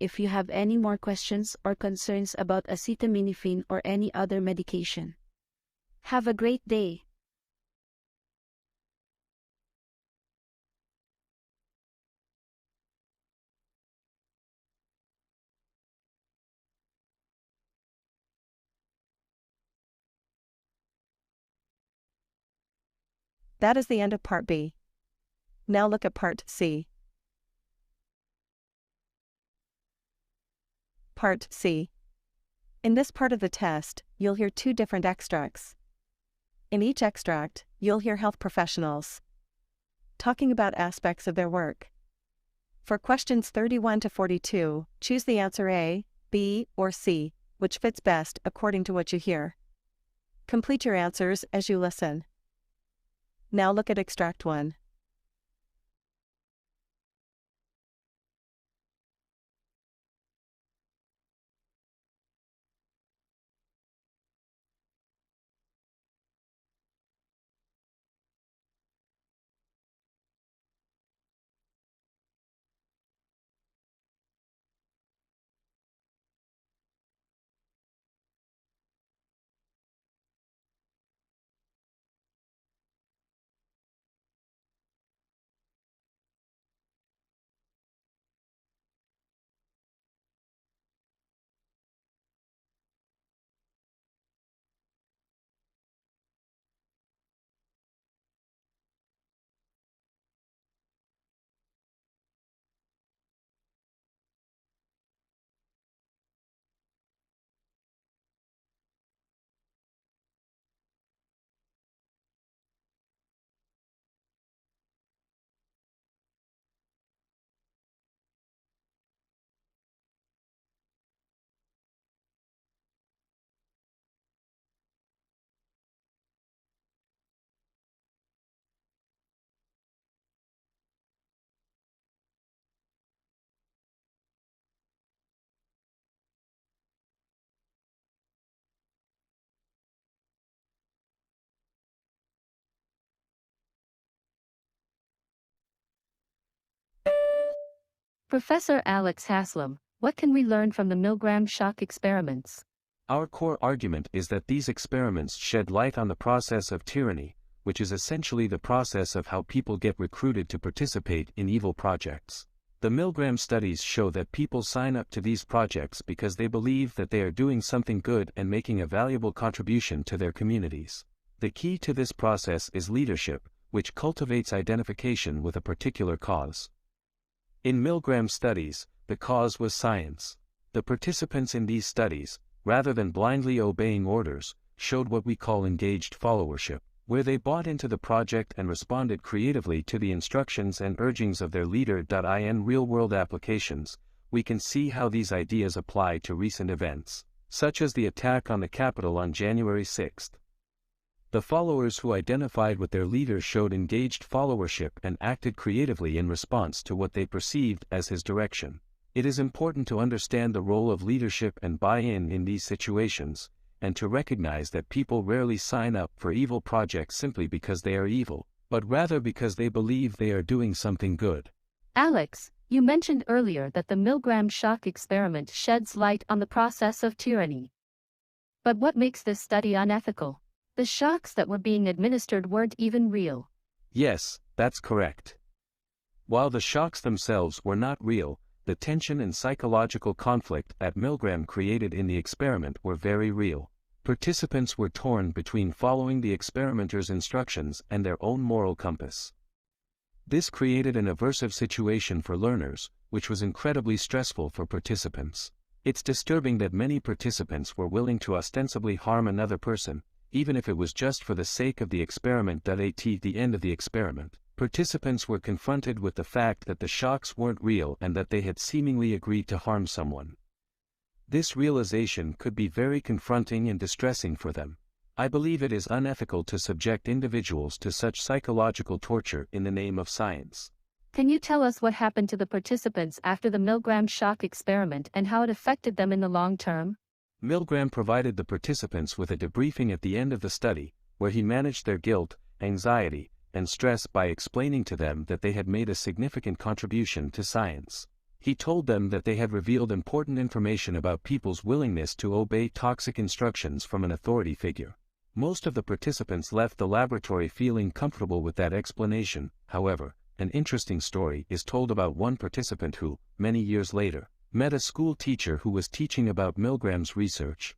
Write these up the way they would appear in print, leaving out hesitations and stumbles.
if you have any more questions or concerns about acetaminophen or any other medication. Have a great day. That is the end of Part B. Now look at Part C. Part C. In this part of the test, you'll hear 2 different extracts. In each extract, you'll hear health professionals talking about aspects of their work. For questions 31 to 42, choose the answer A, B, or C, which fits best according to what you hear. Complete your answers as you listen. Now look at Extract 1. Professor Alex Haslam, what can we learn from the Milgram shock experiments? Our core argument is that these experiments shed light on the process of tyranny, which is essentially the process of how people get recruited to participate in evil projects. The Milgram studies show that people sign up to these projects because they believe that they are doing something good and making a valuable contribution to their communities. The key to this process is leadership, which cultivates identification with a particular cause. In Milgram studies, the cause was science. The participants in these studies, rather than blindly obeying orders, showed what we call engaged followership, where they bought into the project and responded creatively to the instructions and urgings of their leader. In real-world applications, we can see how these ideas apply to recent events, such as the attack on the Capitol on January 6. The followers who identified with their leader showed engaged followership and acted creatively in response to what they perceived as his direction. It is important to understand the role of leadership and buy-in in these situations, and to recognize that people rarely sign up for evil projects simply because they are evil, but rather because they believe they are doing something good. Alex, you mentioned earlier that the Milgram shock experiment sheds light on the process of tyranny. But what makes this study unethical? The shocks that were being administered weren't even real. Yes, that's correct. While the shocks themselves were not real, the tension and psychological conflict that Milgram created in the experiment were very real. Participants were torn between following the experimenter's instructions and their own moral compass. This created an aversive situation for learners, which was incredibly stressful for participants. It's disturbing that many participants were willing to ostensibly harm another person, even if it was just for the sake of the experiment. At the end of the experiment, participants were confronted with the fact that the shocks weren't real and that they had seemingly agreed to harm someone. This realization could be very confronting and distressing for them. I believe it is unethical to subject individuals to such psychological torture in the name of science. Can you tell us what happened to the participants after the Milgram shock experiment and how it affected them in the long term? Milgram provided the participants with a debriefing at the end of the study, where he managed their guilt, anxiety, and stress by explaining to them that they had made a significant contribution to science. He told them that they had revealed important information about people's willingness to obey toxic instructions from an authority figure. Most of the participants left the laboratory feeling comfortable with that explanation. However, an interesting story is told about one participant who, many years later, met a school teacher who was teaching about Milgram's research.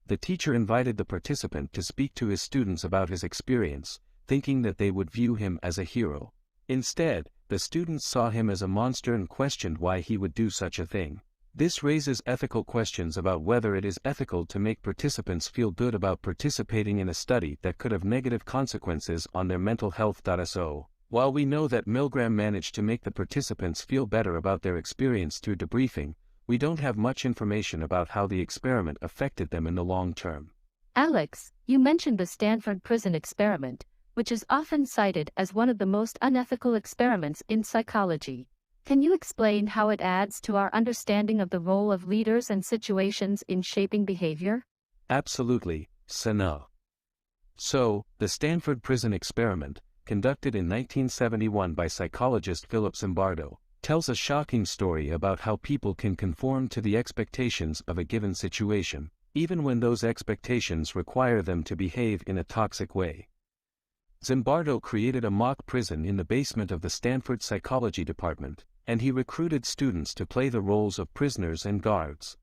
The teacher invited the participant to speak to his students about his experience, thinking that they would view him as a hero. Instead, the students saw him as a monster and questioned why he would do such a thing. This raises ethical questions about whether it is ethical to make participants feel good about participating in a study that could have negative consequences on their mental health. So, while we know that Milgram managed to make the participants feel better about their experience through debriefing, we don't have much information about how the experiment affected them in the long term. Alex, you mentioned the Stanford prison experiment, which is often cited as one of the most unethical experiments in psychology. Can you explain how it adds to our understanding of the role of leaders and situations in shaping behavior? Absolutely, Sana. So, the Stanford prison experiment, conducted in 1971 by psychologist Philip Zimbardo, tells a shocking story about how people can conform to the expectations of a given situation, even when those expectations require them to behave in a toxic way. Zimbardo created a mock prison in the basement of the Stanford Psychology Department, and he recruited students to play the roles of prisoners and guards.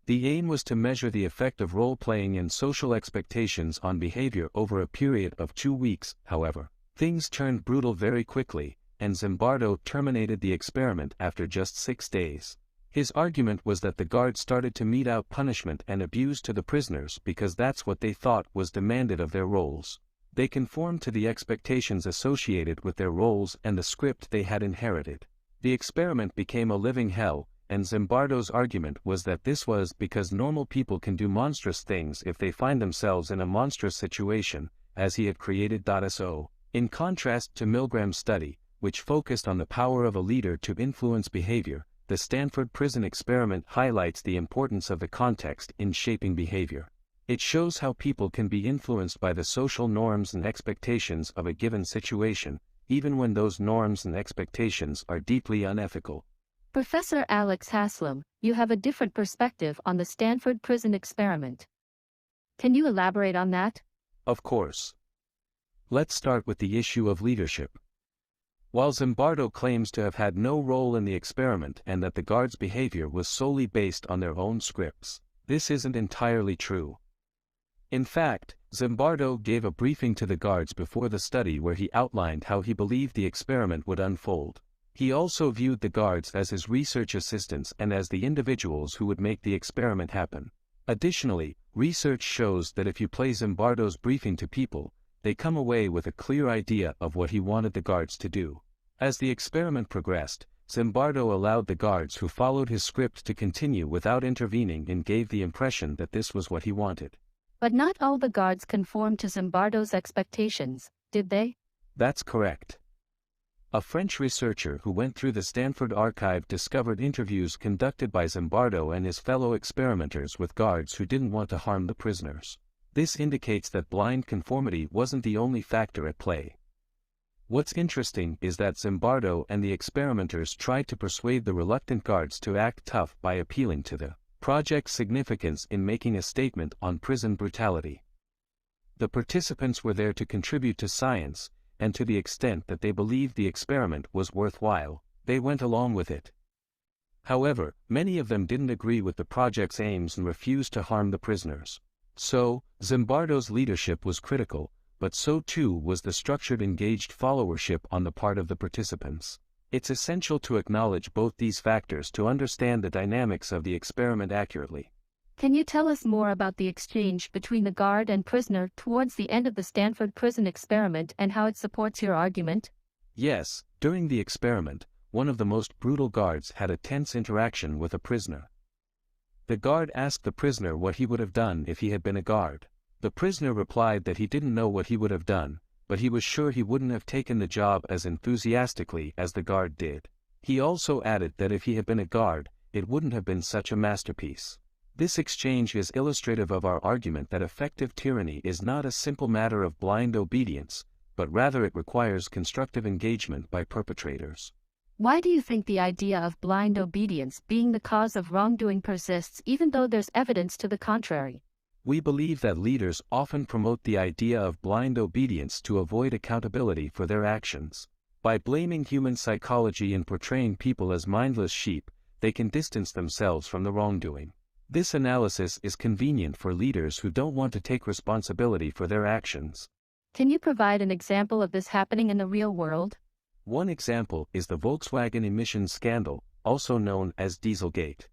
The aim was to measure the effect of role-playing and social expectations on behavior over a period of 2 weeks. However, things turned brutal very quickly, and Zimbardo terminated the experiment after just 6 days. His argument was that the guards started to mete out punishment and abuse to the prisoners because that's what they thought was demanded of their roles. They conformed to the expectations associated with their roles and the script they had inherited. The experiment became a living hell, and Zimbardo's argument was that this was because normal people can do monstrous things if they find themselves in a monstrous situation, as he had created. So, in contrast to Milgram's study, which focused on the power of a leader to influence behavior, the Stanford prison experiment highlights the importance of the context in shaping behavior. It shows how people can be influenced by the social norms and expectations of a given situation, even when those norms and expectations are deeply unethical. Professor Alex Haslam, you have a different perspective on the Stanford prison experiment. Can you elaborate on that? Of course. Let's start with the issue of leadership. While Zimbardo claims to have had no role in the experiment and that the guards' behavior was solely based on their own scripts, this isn't entirely true. In fact, Zimbardo gave a briefing to the guards before the study where he outlined how he believed the experiment would unfold. He also viewed the guards as his research assistants and as the individuals who would make the experiment happen. Additionally, research shows that if you play Zimbardo's briefing to people, they come away with a clear idea of what he wanted the guards to do. As the experiment progressed, Zimbardo allowed the guards who followed his script to continue without intervening and gave the impression that this was what he wanted. But not all the guards conformed to Zimbardo's expectations, did they? That's correct. A French researcher who went through the Stanford archive discovered interviews conducted by Zimbardo and his fellow experimenters with guards who didn't want to harm the prisoners. This indicates that blind conformity wasn't the only factor at play. What's interesting is that Zimbardo and the experimenters tried to persuade the reluctant guards to act tough by appealing to the project's significance in making a statement on prison brutality. The participants were there to contribute to science, and to the extent that they believed the experiment was worthwhile, they went along with it. However, many of them didn't agree with the project's aims and refused to harm the prisoners. So, Zimbardo's leadership was critical, but so too was the structured engaged followership on the part of the participants. It's essential to acknowledge both these factors to understand the dynamics of the experiment accurately. Can you tell us more about the exchange between the guard and prisoner towards the end of the Stanford prison experiment and how it supports your argument? Yes, during the experiment, one of the most brutal guards had a tense interaction with a prisoner. The guard asked the prisoner what he would have done if he had been a guard. The prisoner replied that he didn't know what he would have done, but he was sure he wouldn't have taken the job as enthusiastically as the guard did. He also added that if he had been a guard, it wouldn't have been such a masterpiece. This exchange is illustrative of our argument that effective tyranny is not a simple matter of blind obedience, but rather it requires constructive engagement by perpetrators. Why do you think the idea of blind obedience being the cause of wrongdoing persists even though there's evidence to the contrary? We believe that leaders often promote the idea of blind obedience to avoid accountability for their actions. By blaming human psychology and portraying people as mindless sheep, they can distance themselves from the wrongdoing. This analysis is convenient for leaders who don't want to take responsibility for their actions. Can you provide an example of this happening in the real world? One example is the Volkswagen emissions scandal, also known as Dieselgate.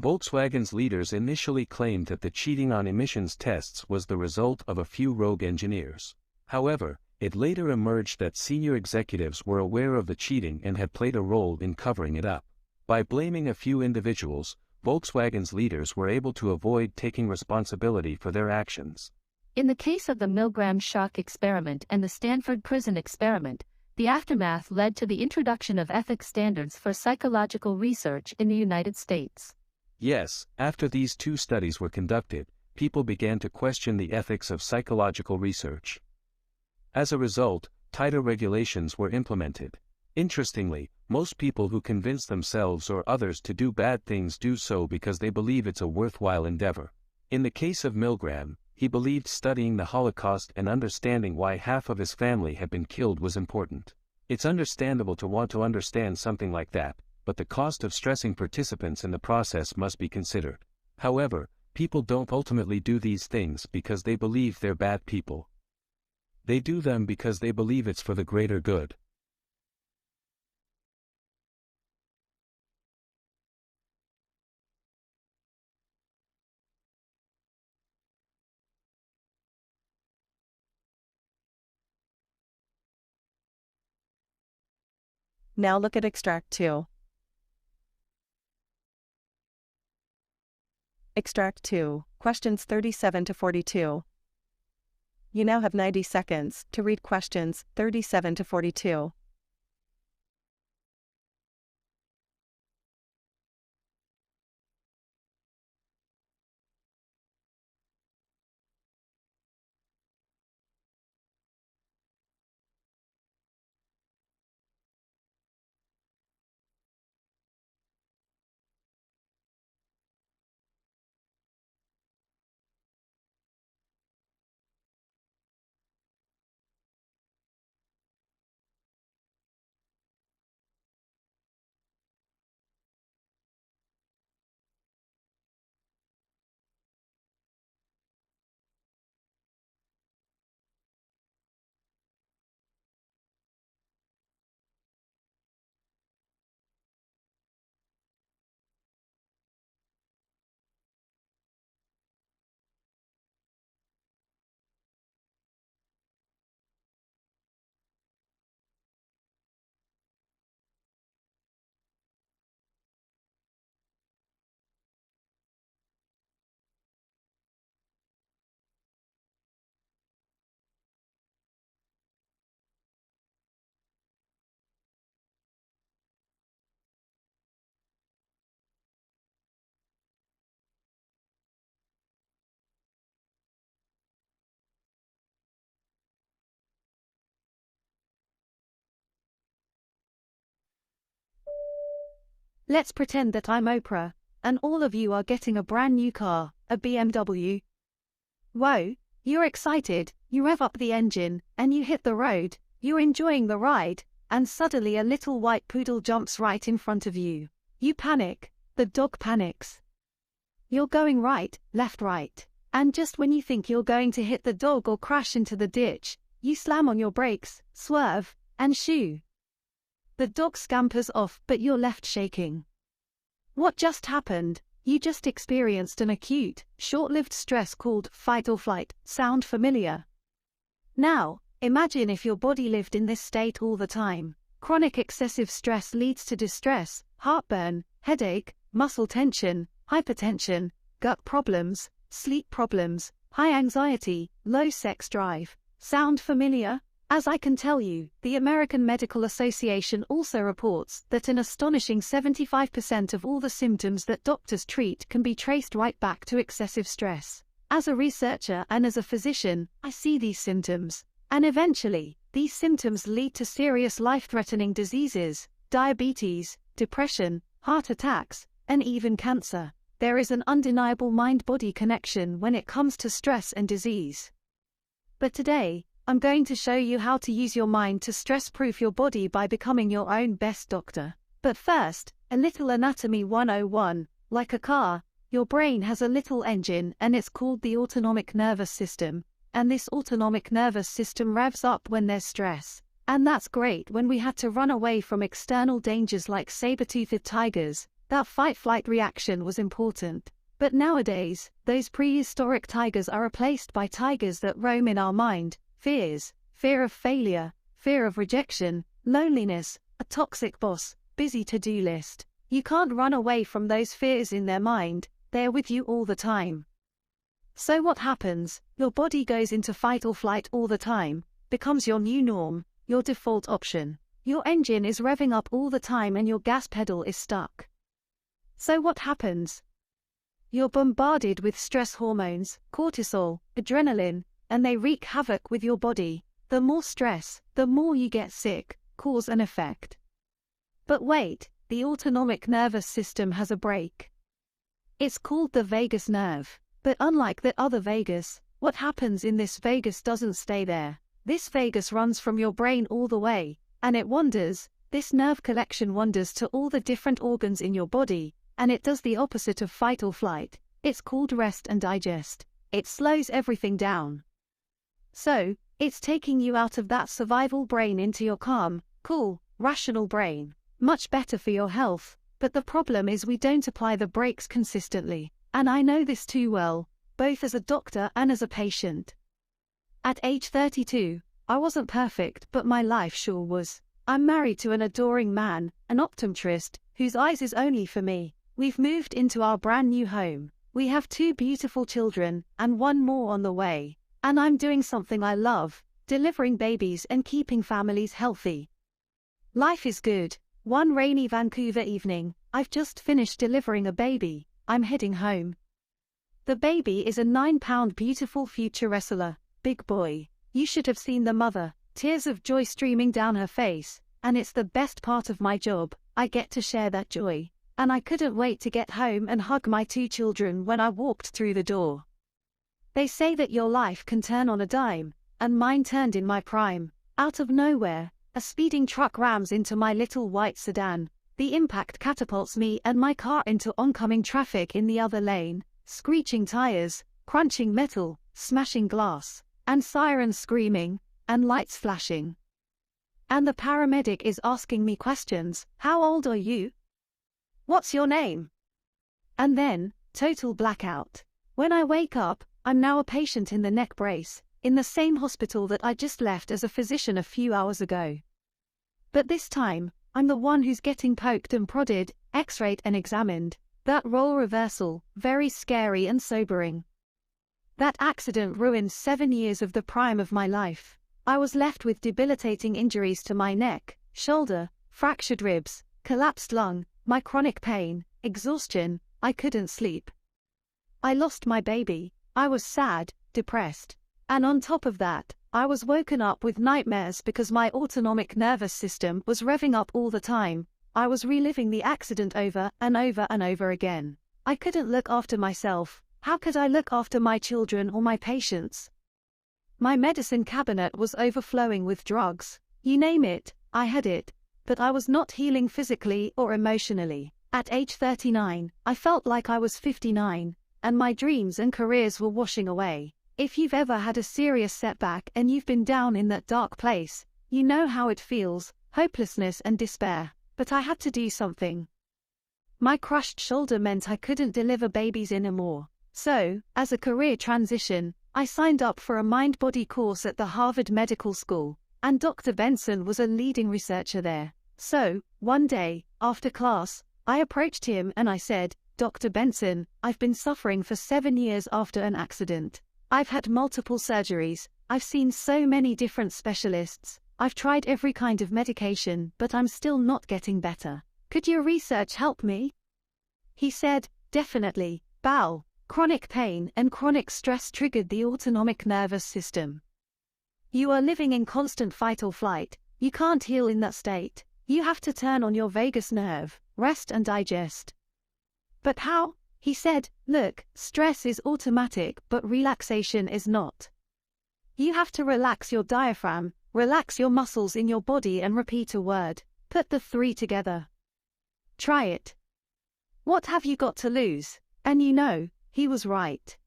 Volkswagen's leaders initially claimed that the cheating on emissions tests was the result of a few rogue engineers. However, it later emerged that senior executives were aware of the cheating and had played a role in covering it up. By blaming a few individuals, Volkswagen's leaders were able to avoid taking responsibility for their actions. In the case of the Milgram shock experiment and the Stanford prison experiment, the aftermath led to the introduction of ethics standards for psychological research in the United States. Yes, after these two studies were conducted, people began to question the ethics of psychological research. As a result, tighter regulations were implemented. Interestingly, most people who convince themselves or others to do bad things do so because they believe it's a worthwhile endeavor. In the case of Milgram, he believed studying the Holocaust and understanding why half of his family had been killed was important. It's understandable to want to understand something like that, but the cost of stressing participants in the process must be considered. However, people don't ultimately do these things because they believe they're bad people. They do them because they believe it's for the greater good. Now look at Extract 2. Extract 2, questions 37 to 42. You now have 90 seconds to read questions 37 to 42. Let's pretend that I'm Oprah, and all of you are getting a brand new car, a BMW. Whoa, you're excited, you rev up the engine, and you hit the road, you're enjoying the ride, and suddenly a little white poodle jumps right in front of you. You panic, the dog panics. You're going right, left, right. And just when you think you're going to hit the dog or crash into the ditch, you slam on your brakes, swerve, and shoo. The dog scampers off, but you're left shaking. What just happened? You just experienced an acute, short-lived stress called fight or flight. Sound familiar? Now, imagine if your body lived in this state all the time. Chronic excessive stress leads to distress, heartburn, headache, muscle tension, hypertension, gut problems, sleep problems, high anxiety, low sex drive. Sound familiar? As I can tell you, the American Medical Association also reports that an astonishing 75% of all the symptoms that doctors treat can be traced right back to excessive stress. As a researcher and as a physician, I see these symptoms, and eventually, these symptoms lead to serious life-threatening diseases, diabetes, depression, heart attacks, and even cancer. There is an undeniable mind-body connection when it comes to stress and disease. But today, I'm going to show you how to use your mind to stress-proof your body by becoming your own best doctor. But first, a little anatomy 101. Like a car, your brain has a little engine and it's called the autonomic nervous system. And this autonomic nervous system revs up when there's stress. And that's great when we had to run away from external dangers like saber-toothed tigers. That fight-flight reaction was important. But nowadays, those prehistoric tigers are replaced by tigers that roam in our mind. Fears, fear of failure, fear of rejection, loneliness, a toxic boss, busy to-do list. You can't run away from those fears in their mind, they're with you all the time. So what happens? Your body goes into fight or flight all the time, becomes your new norm, your default option. Your engine is revving up all the time and your gas pedal is stuck. So what happens? You're bombarded with stress hormones, cortisol, adrenaline, and they wreak havoc with your body. The more stress, the more you get sick, cause and effect. But wait, the autonomic nervous system has a break. It's called the vagus nerve. But unlike the other vagus, what happens in this vagus doesn't stay there. This vagus runs from your brain all the way, and it wanders. This nerve collection wanders to all the different organs in your body, and it does the opposite of fight or flight. It's called rest and digest. It slows everything down. So, it's taking you out of that survival brain into your calm, cool, rational brain. Much better for your health, but the problem is we don't apply the brakes consistently. And I know this too well, both as a doctor and as a patient. At age 32, I wasn't perfect, but my life sure was. I'm married to an adoring man, an optometrist, whose eyes is only for me. We've moved into our brand new home. We have 2 beautiful children, and 1 more on the way. And I'm doing something I love, delivering babies and keeping families healthy. Life is good. One rainy Vancouver evening, I've just finished delivering a baby. I'm heading home. The baby is a 9-pound beautiful future wrestler, big boy. You should have seen the mother, tears of joy streaming down her face, and it's the best part of my job, I get to share that joy. And I couldn't wait to get home and hug my 2 children when I walked through the door. They say that your life can turn on a dime, and mine turned in my prime. Out of nowhere, a speeding truck rams into my little white sedan. The impact catapults me and my car into oncoming traffic in the other lane, screeching tires, crunching metal, smashing glass, and sirens screaming, and lights flashing. And the paramedic is asking me questions. How old are you? What's your name? And then, total blackout. When I wake up, I'm now a patient in the neck brace, in the same hospital that I just left as a physician a few hours ago. But this time, I'm the one who's getting poked and prodded, x-rayed and examined. That role reversal, very scary and sobering. That accident ruined 7 years of the prime of my life. I was left with debilitating injuries to my neck, shoulder, fractured ribs, collapsed lung, my chronic pain, exhaustion, I couldn't sleep. I lost my baby. I was sad, depressed. And on top of that, I was woken up with nightmares because my autonomic nervous system was revving up all the time. I was reliving the accident over and over and over again. I couldn't look after myself. How could I look after my children or my patients? My medicine cabinet was overflowing with drugs. You name it, I had it. But I was not healing physically or emotionally. At age 39, I felt like I was 59, and my dreams and careers were washing away. If you've ever had a serious setback and you've been down in that dark place, you know how it feels, hopelessness and despair. But I had to do something. My crushed shoulder meant I couldn't deliver babies anymore. So, as a career transition, I signed up for a mind-body course at the Harvard Medical School, and Dr. Benson was a leading researcher there. So, one day, after class, I approached him and I said, "Dr. Benson, I've been suffering for 7 years after an accident. I've had multiple surgeries, I've seen so many different specialists, I've tried every kind of medication, but I'm still not getting better. Could your research help me?" He said, "Definitely, Bal. Chronic pain and chronic stress triggered the autonomic nervous system. You are living in constant fight or flight, you can't heal in that state. You have to turn on your vagus nerve, rest and digest. But how? He said, look, stress is automatic but relaxation is not. You have to relax your diaphragm, relax your muscles in your body and repeat a word. Put the three together. Try it. What have you got to lose? And you know, he was right.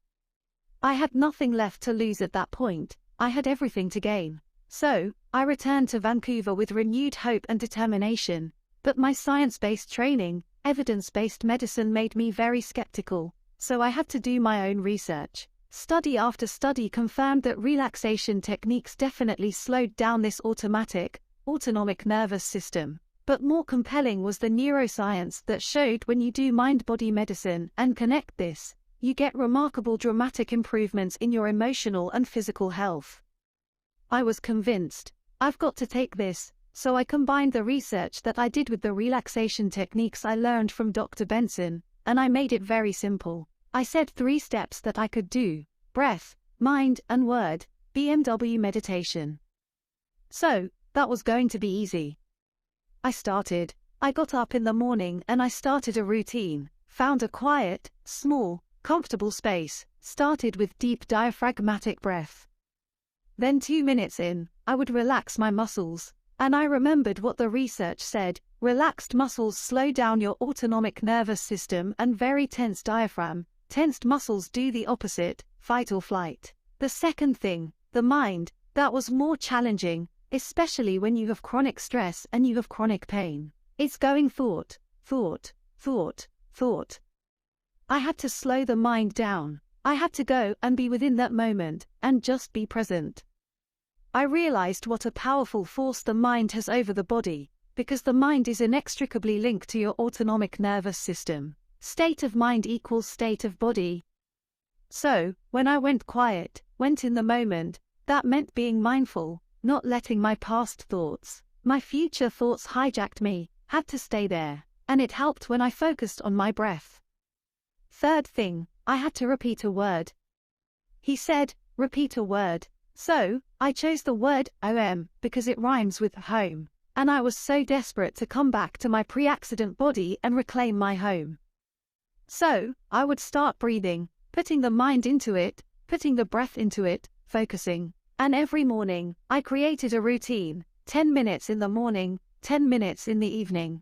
I had nothing left to lose at that point, I had everything to gain. So, I returned to Vancouver with renewed hope and determination, but my science-based training, evidence-based medicine made me very skeptical, so I had to do my own research. Study after study confirmed that relaxation techniques definitely slowed down this autonomic nervous system. But more compelling was the neuroscience that showed when you do mind-body medicine and connect this, you get remarkable dramatic improvements in your emotional and physical health. I was convinced, I've got to take this, so I combined the research that I did with the relaxation techniques I learned from Dr. Benson, and I made it very simple. I said 3 steps that I could do: breath, mind, and word, BMW meditation. So, that was going to be easy. I got up in the morning and I started a routine, found a quiet, small, comfortable space, started with deep diaphragmatic breath. Then 2 minutes in, I would relax my muscles, and I remembered what the research said: relaxed muscles slow down your autonomic nervous system, and very tense diaphragm, tensed muscles do the opposite, fight or flight. The second thing, the mind, that was more challenging, especially when you have chronic stress and you have chronic pain. It's going thought. I had to slow the mind down. I had to go and be within that moment, and just be present. I realized what a powerful force the mind has over the body, because the mind is inextricably linked to your autonomic nervous system. State of mind equals state of body. So, when I went quiet, went in the moment, that meant being mindful, not letting my past thoughts, my future thoughts hijacked me, had to stay there, and it helped when I focused on my breath. Third thing, I had to repeat a word. He said, repeat a word. So, I chose the word OM because it rhymes with home, and I was so desperate to come back to my pre-accident body and reclaim my home. So, I would start breathing, putting the mind into it, putting the breath into it, focusing. And every morning, I created a routine, 10 minutes in the morning, 10 minutes in the evening.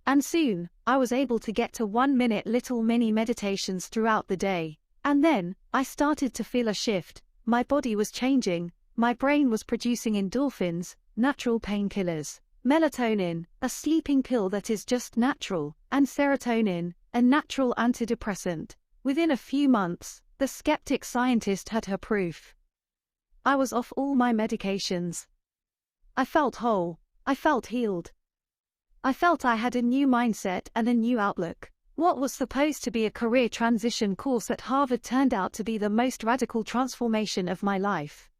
And soon, I was able to get to 1-minute little mini meditations throughout the day. And then, I started to feel a shift. My body was changing, my brain was producing endorphins, natural painkillers, melatonin, a sleeping pill that is just natural, and serotonin, a natural antidepressant. Within a few months, the skeptic scientist had her proof. I was off all my medications. I felt whole. I felt healed. I felt I had a new mindset and a new outlook. What was supposed to be a career transition course at Harvard turned out to be the most radical transformation of my life.